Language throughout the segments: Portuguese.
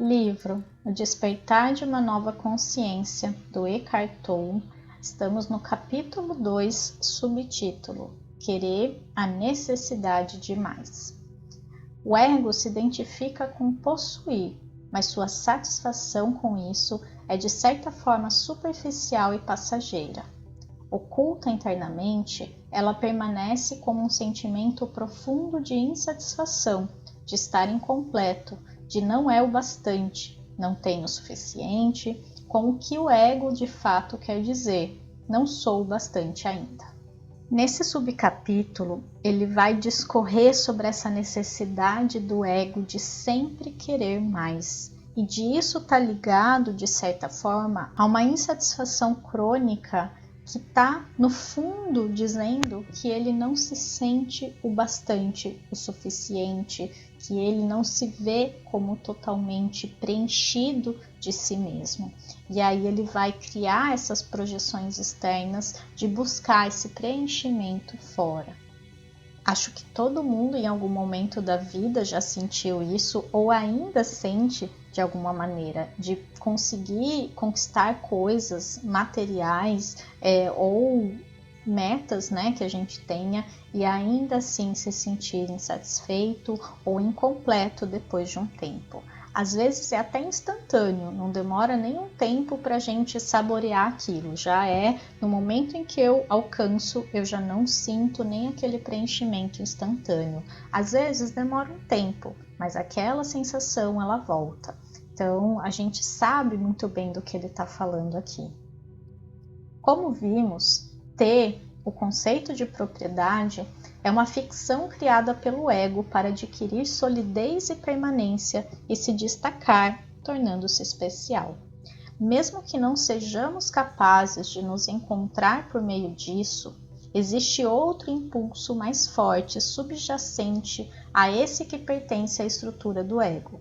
Livro O Despertar de uma Nova Consciência, do Eckhart Tolle. Estamos no capítulo 2, subtítulo Querer a necessidade de mais. O ego se identifica com possuir, mas sua satisfação com isso é de certa forma superficial e passageira. Oculta internamente, ela permanece como um sentimento profundo de insatisfação, de estar incompleto, de não é o bastante, não tenho o suficiente, com o que o ego de fato quer dizer, não sou o bastante ainda. Nesse subcapítulo, ele vai discorrer sobre essa necessidade do ego de sempre querer mais. E disso está ligado, de certa forma, a uma insatisfação crônica que está, no fundo, dizendo que ele não se sente o bastante, o suficiente, que ele não se vê como totalmente preenchido de si mesmo. E aí ele vai criar essas projeções externas de buscar esse preenchimento fora. Acho que todo mundo em algum momento da vida já sentiu isso ou ainda sente de alguma maneira, de conseguir conquistar coisas materiais ou metas, né, que a gente tenha e ainda assim se sentir insatisfeito ou incompleto depois de um tempo. Às vezes é até instantâneo, não demora nenhum tempo para a gente saborear aquilo. Já é no momento em que eu alcanço, eu já não sinto nem aquele preenchimento instantâneo. Às vezes demora um tempo, mas aquela sensação ela volta. Então a gente sabe muito bem do que ele está falando aqui. Como vimos, ter o conceito de propriedade é uma ficção criada pelo ego para adquirir solidez e permanência e se destacar, tornando-se especial. Mesmo que não sejamos capazes de nos encontrar por meio disso, existe outro impulso mais forte subjacente a esse que pertence à estrutura do ego,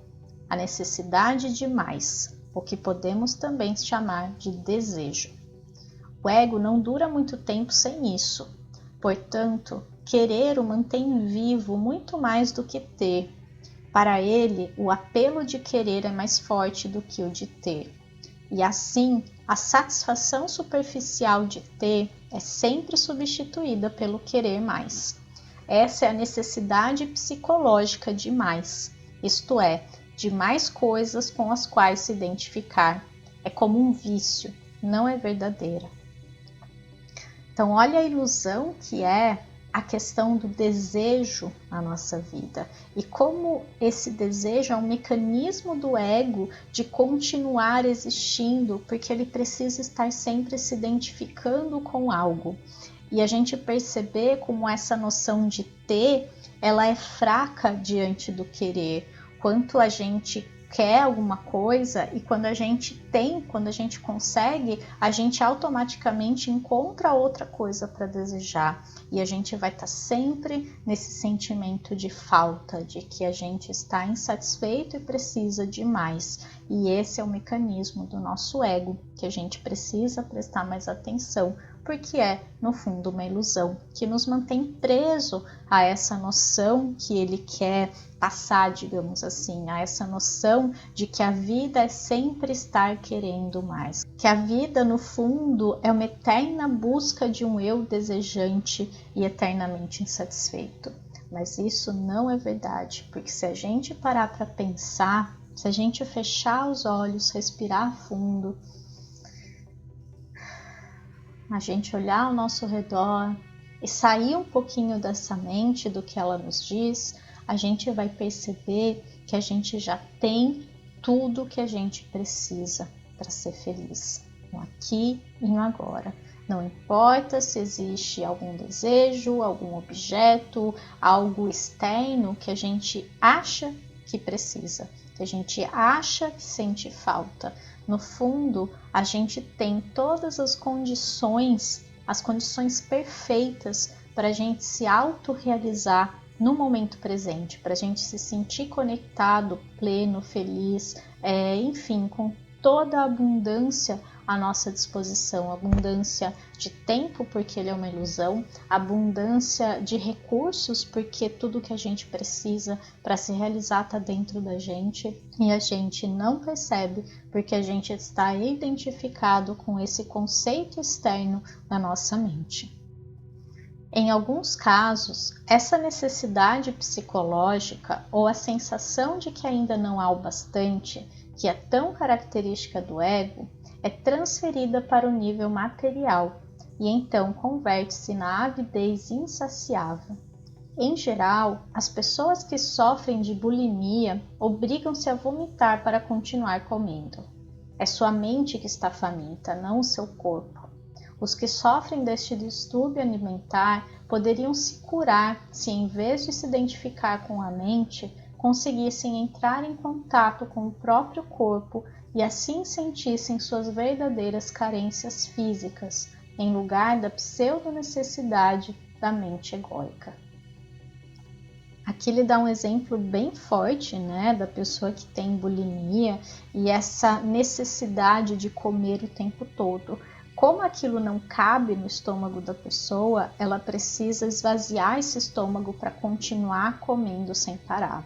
a necessidade de mais, o que podemos também chamar de desejo. O ego não dura muito tempo sem isso, portanto, querer o mantém vivo muito mais do que ter. Para ele, o apelo de querer é mais forte do que o de ter. E assim, a satisfação superficial de ter é sempre substituída pelo querer mais. Essa é a necessidade psicológica de mais, isto é, de mais coisas com as quais se identificar. É como um vício, não é verdadeira. Então, olha a ilusão que é a questão do desejo na nossa vida e como esse desejo é um mecanismo do ego de continuar existindo, porque ele precisa estar sempre se identificando com algo. E a gente perceber como essa noção de ter, ela é fraca diante do querer, quanto a gente quer alguma coisa e quando a gente tem, quando a gente consegue, a gente automaticamente encontra outra coisa para desejar e a gente vai estar sempre nesse sentimento de falta, de que a gente está insatisfeito e precisa de mais. E esse é o mecanismo do nosso ego que a gente precisa prestar mais atenção, porque é, no fundo, uma ilusão que nos mantém preso a essa noção que ele quer passar, digamos assim, a essa noção de que a vida é sempre estar querendo mais, que a vida, no fundo, é uma eterna busca de um eu desejante e eternamente insatisfeito. Mas isso não é verdade, porque se a gente parar para pensar, se a gente fechar os olhos, respirar fundo, a gente olhar ao nosso redor e sair um pouquinho dessa mente do que ela nos diz, a gente vai perceber que a gente já tem tudo que a gente precisa para ser feliz, no aqui e no agora. Não importa se existe algum desejo, algum objeto, algo externo que a gente acha que precisa, que a gente acha que sente falta. No fundo, a gente tem todas as condições perfeitas para a gente se autorrealizar no momento presente, para a gente se sentir conectado, pleno, feliz, enfim, com toda a abundância à nossa disposição, abundância de tempo, porque ele é uma ilusão, abundância de recursos, porque tudo que a gente precisa para se realizar está dentro da gente e a gente não percebe, porque a gente está identificado com esse conceito externo na nossa mente. Em alguns casos, essa necessidade psicológica ou a sensação de que ainda não há o bastante, que é tão característica do ego, é transferida para o nível material e então converte-se na avidez insaciável. Em geral, as pessoas que sofrem de bulimia obrigam-se a vomitar para continuar comendo. É sua mente que está faminta, não o seu corpo. Os que sofrem deste distúrbio alimentar poderiam se curar se, em vez de se identificar com a mente, conseguissem entrar em contato com o próprio corpo e assim sentissem suas verdadeiras carências físicas, em lugar da pseudo-necessidade da mente egóica. Aqui ele dá um exemplo bem forte, né, da pessoa que tem bulimia e essa necessidade de comer o tempo todo. Como aquilo não cabe no estômago da pessoa, ela precisa esvaziar esse estômago para continuar comendo sem parar.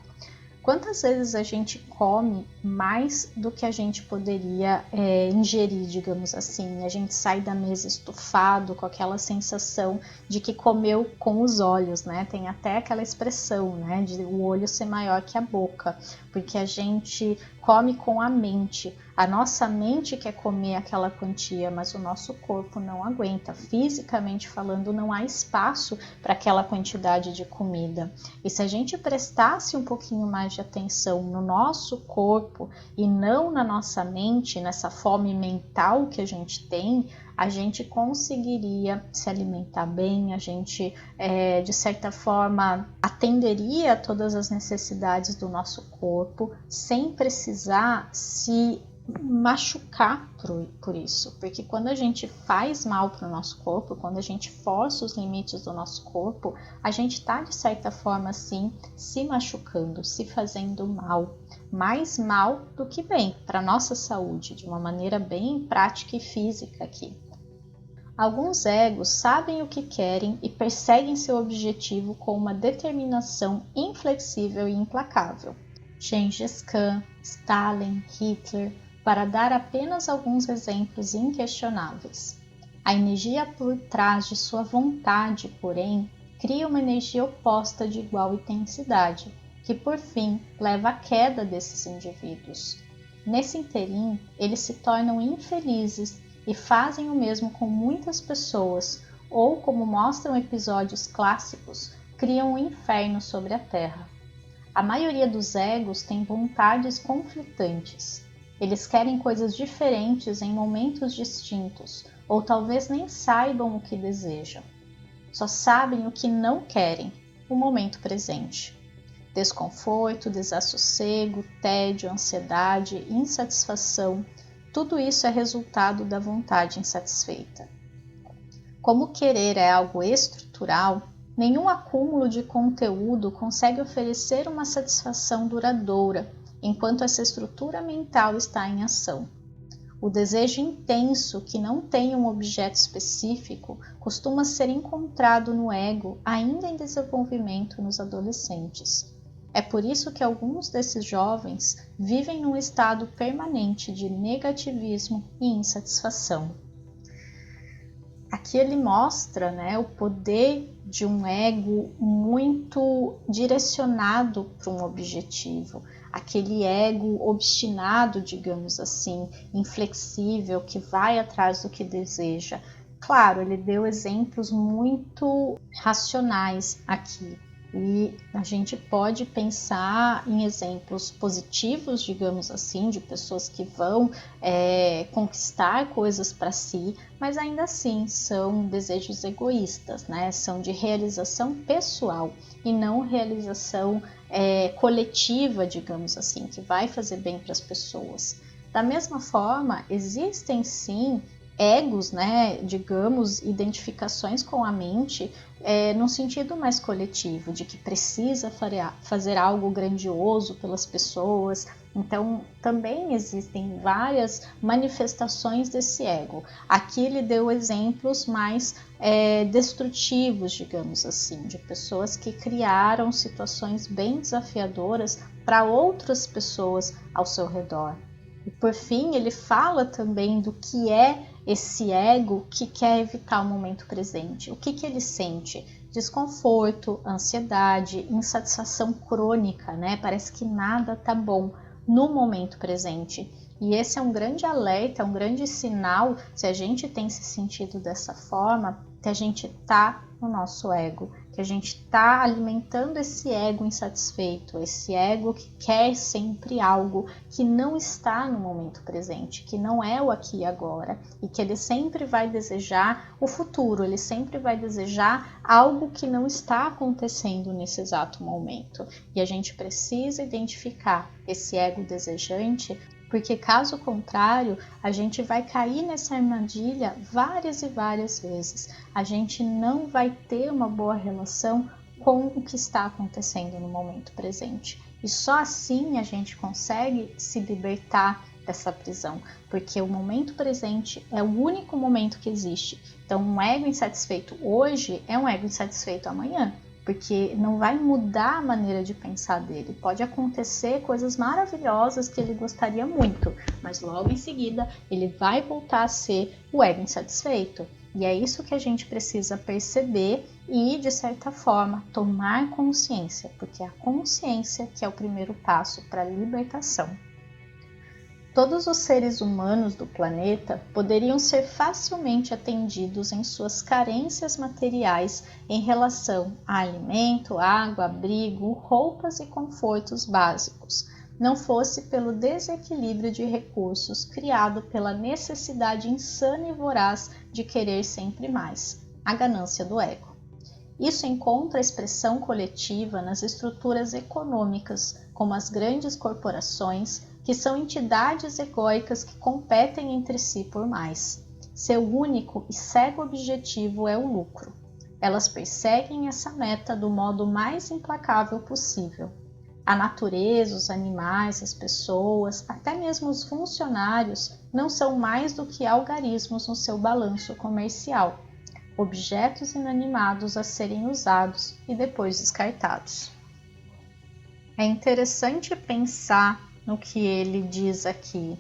Quantas vezes a gente come mais do que a gente poderia ingerir, digamos assim? A gente sai da mesa estufado com aquela sensação de que comeu com os olhos, né? Tem até aquela expressão, né, de o olho ser maior que a boca, porque a gente come com a mente. A nossa mente quer comer aquela quantia, mas o nosso corpo não aguenta. Fisicamente falando, não há espaço para aquela quantidade de comida. E se a gente prestasse um pouquinho mais de atenção no nosso corpo e não na nossa mente, nessa fome mental que a gente tem, a gente conseguiria se alimentar bem, a gente, de certa forma, atenderia a todas as necessidades do nosso corpo, sem precisar se machucar por isso, porque quando a gente faz mal para o nosso corpo, quando a gente força os limites do nosso corpo, a gente está de certa forma assim se machucando, se fazendo mal, mais mal do que bem para a nossa saúde, de uma maneira bem prática e física aqui. Alguns egos sabem o que querem e perseguem seu objetivo com uma determinação inflexível e implacável. Gengis Khan, Stalin, Hitler, para dar apenas alguns exemplos inquestionáveis. A energia por trás de sua vontade, porém, cria uma energia oposta de igual intensidade, que por fim leva à queda desses indivíduos. Nesse interim, eles se tornam infelizes e fazem o mesmo com muitas pessoas, ou, como mostram episódios clássicos, criam um inferno sobre a Terra. A maioria dos egos tem vontades conflitantes. Eles querem coisas diferentes em momentos distintos, ou talvez nem saibam o que desejam. Só sabem o que não querem, o momento presente. Desconforto, desassossego, tédio, ansiedade, insatisfação, tudo isso é resultado da vontade insatisfeita. Como querer é algo estrutural, nenhum acúmulo de conteúdo consegue oferecer uma satisfação duradoura, enquanto essa estrutura mental está em ação. O desejo intenso, que não tem um objeto específico, costuma ser encontrado no ego ainda em desenvolvimento nos adolescentes. É por isso que alguns desses jovens vivem num estado permanente de negativismo e insatisfação. Aqui ele mostra, né, o poder de um ego muito direcionado para um objetivo. Aquele ego obstinado, digamos assim, inflexível, que vai atrás do que deseja. Claro, ele deu exemplos muito racionais aqui. E a gente pode pensar em exemplos positivos, digamos assim, de pessoas que vão conquistar coisas para si, mas ainda assim são desejos egoístas, né? São de realização pessoal e não realização coletiva, digamos assim, que vai fazer bem para as pessoas. Da mesma forma, existem sim egos, né, digamos, identificações com a mente, num sentido mais coletivo, de que precisa fazer algo grandioso pelas pessoas. Então, também existem várias manifestações desse ego. Aqui ele deu exemplos mais destrutivos, digamos assim, de pessoas que criaram situações bem desafiadoras para outras pessoas ao seu redor. E por fim, ele fala também do que é esse ego que quer evitar o momento presente. O que ele sente? Desconforto, ansiedade, insatisfação crônica, né? Parece que nada tá bom no momento presente. E esse é um grande alerta, um grande sinal, se a gente tem se sentido dessa forma, que a gente tá no nosso ego, que a gente tá alimentando esse ego insatisfeito, esse ego que quer sempre algo que não está no momento presente, que não é o aqui e agora, e que ele sempre vai desejar o futuro, ele sempre vai desejar algo que não está acontecendo nesse exato momento. E a gente precisa identificar esse ego desejante, porque caso contrário, a gente vai cair nessa armadilha várias e várias vezes. A gente não vai ter uma boa relação com o que está acontecendo no momento presente. E só assim a gente consegue se libertar dessa prisão, porque o momento presente é o único momento que existe. Então, um ego insatisfeito hoje é um ego insatisfeito amanhã, porque não vai mudar a maneira de pensar dele. Pode acontecer coisas maravilhosas que ele gostaria muito, mas logo em seguida ele vai voltar a ser o ego insatisfeito. E é isso que a gente precisa perceber e, de certa forma, tomar consciência, porque é a consciência que é o primeiro passo para a libertação. Todos os seres humanos do planeta poderiam ser facilmente atendidos em suas carências materiais em relação a alimento, água, abrigo, roupas e confortos básicos, não fosse pelo desequilíbrio de recursos criado pela necessidade insana e voraz de querer sempre mais, a ganância do ego. Isso encontra expressão coletiva nas estruturas econômicas, como as grandes corporações, que são entidades egóicas que competem entre si por mais. Seu único e cego objetivo é o lucro. Elas perseguem essa meta do modo mais implacável possível. A natureza, os animais, as pessoas, até mesmo os funcionários, não são mais do que algarismos no seu balanço comercial, objetos inanimados a serem usados e depois descartados. É interessante pensar no que ele diz aqui,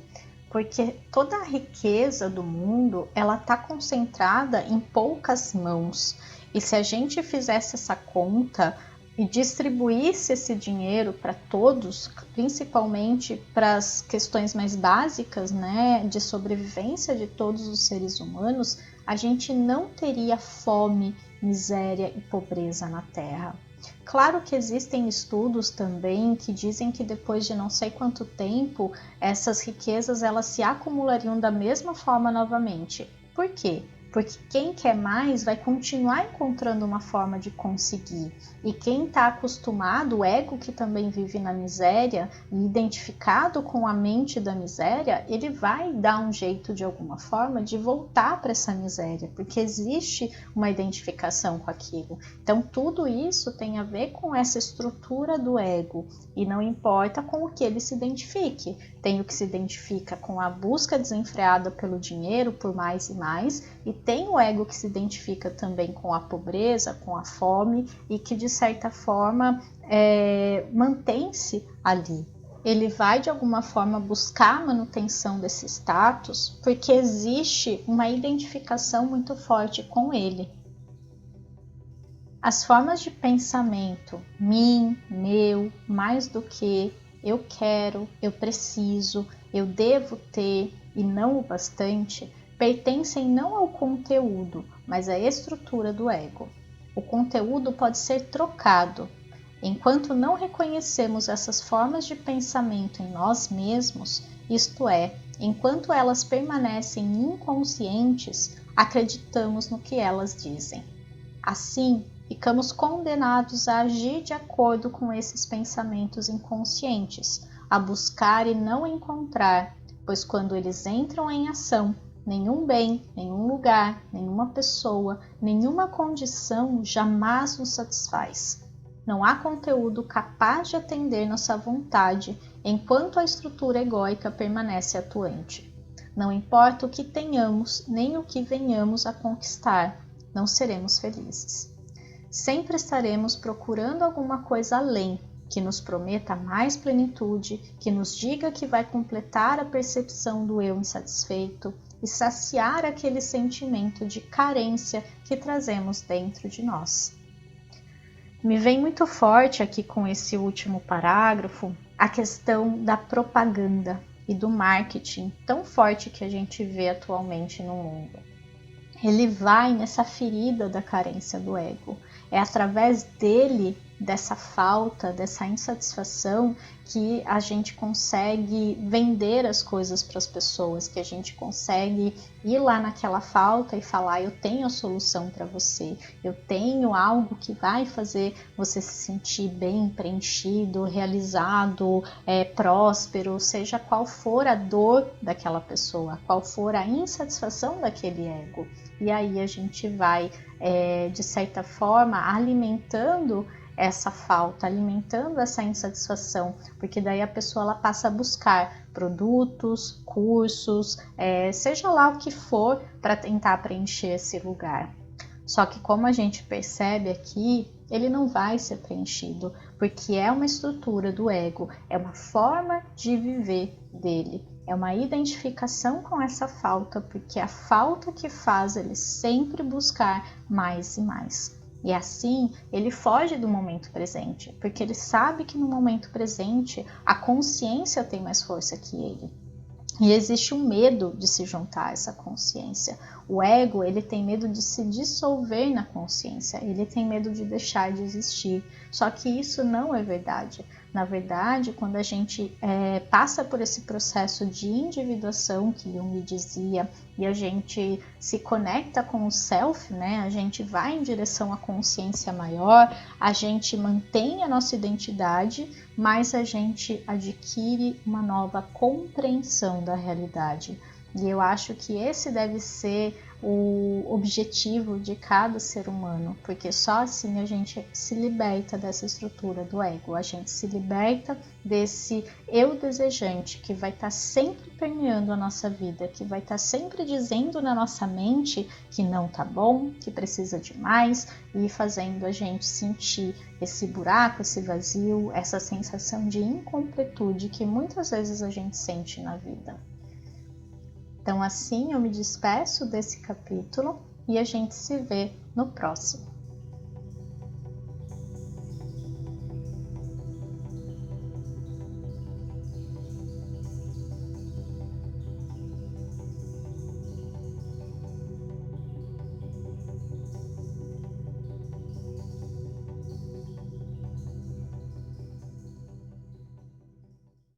porque toda a riqueza do mundo ela está concentrada em poucas mãos, e se a gente fizesse essa conta e distribuísse esse dinheiro para todos, principalmente para as questões mais básicas, né, de sobrevivência de todos os seres humanos, a gente não teria fome, miséria e pobreza na Terra. Claro que existem estudos também que dizem que depois de não sei quanto tempo, essas riquezas elas se acumulariam da mesma forma novamente. Por quê? Porque quem quer mais vai continuar encontrando uma forma de conseguir. E quem está acostumado, o ego que também vive na miséria, e identificado com a mente da miséria, ele vai dar um jeito de alguma forma de voltar para essa miséria, porque existe uma identificação com aquilo. Então tudo isso tem a ver com essa estrutura do ego, e não importa com o que ele se identifique. Tem o que se identifica com a busca desenfreada pelo dinheiro, por mais e mais, e tem o ego que se identifica também com a pobreza, com a fome e que de certa forma mantém-se ali. Ele vai de alguma forma buscar a manutenção desse status porque existe uma identificação muito forte com ele. As formas de pensamento, mim, meu, mais do que, eu quero, eu preciso, eu devo ter e não o bastante, pertencem não ao conteúdo, mas à estrutura do ego. O conteúdo pode ser trocado. Enquanto não reconhecemos essas formas de pensamento em nós mesmos, isto é, enquanto elas permanecem inconscientes, acreditamos no que elas dizem. Assim, ficamos condenados a agir de acordo com esses pensamentos inconscientes, a buscar e não encontrar, pois quando eles entram em ação, Nenhum bem, nenhum lugar, nenhuma pessoa, nenhuma condição jamais nos satisfaz. Não há conteúdo capaz de atender nossa vontade enquanto a estrutura egóica permanece atuante. Não importa o que tenhamos, nem o que venhamos a conquistar, não seremos felizes. Sempre estaremos procurando alguma coisa além, que nos prometa mais plenitude, que nos diga que vai completar a percepção do eu insatisfeito e saciar aquele sentimento de carência que trazemos dentro de nós. Me vem muito forte aqui com esse último parágrafo a questão da propaganda e do marketing tão forte que a gente vê atualmente no mundo. Ele vai nessa ferida da carência do ego. É através dele, dessa falta, dessa insatisfação, que a gente consegue vender as coisas para as pessoas, que a gente consegue ir lá naquela falta e falar: eu tenho a solução para você, eu tenho algo que vai fazer você se sentir bem, preenchido, realizado, próspero, seja qual for a dor daquela pessoa, qual for a insatisfação daquele ego. E aí a gente vai, de certa forma, alimentando essa falta, alimentando essa insatisfação, porque daí a pessoa ela passa a buscar produtos, cursos, seja lá o que for, para tentar preencher esse lugar. Só que como a gente percebe aqui, ele não vai ser preenchido, porque é uma estrutura do ego, é uma forma de viver dele. É uma identificação com essa falta, porque é a falta que faz ele sempre buscar mais e mais. E assim, ele foge do momento presente, porque ele sabe que no momento presente a consciência tem mais força que ele. E existe um medo de se juntar a essa consciência. O ego, ele tem medo de se dissolver na consciência, ele tem medo de deixar de existir. Só que isso não é verdade. Na verdade, quando a gente passa por esse processo de individuação que Jung dizia, e a gente se conecta com o self, né? A gente vai em direção à consciência maior, a gente mantém a nossa identidade, mas a gente adquire uma nova compreensão da realidade. E eu acho que esse deve ser o objetivo de cada ser humano, porque só assim a gente se liberta dessa estrutura do ego, a gente se liberta desse eu desejante que vai estar sempre permeando a nossa vida, que vai estar sempre dizendo na nossa mente que não tá bom, que precisa de mais, e fazendo a gente sentir esse buraco, esse vazio, essa sensação de incompletude que muitas vezes a gente sente na vida. Então assim eu me despeço desse capítulo e a gente se vê no próximo.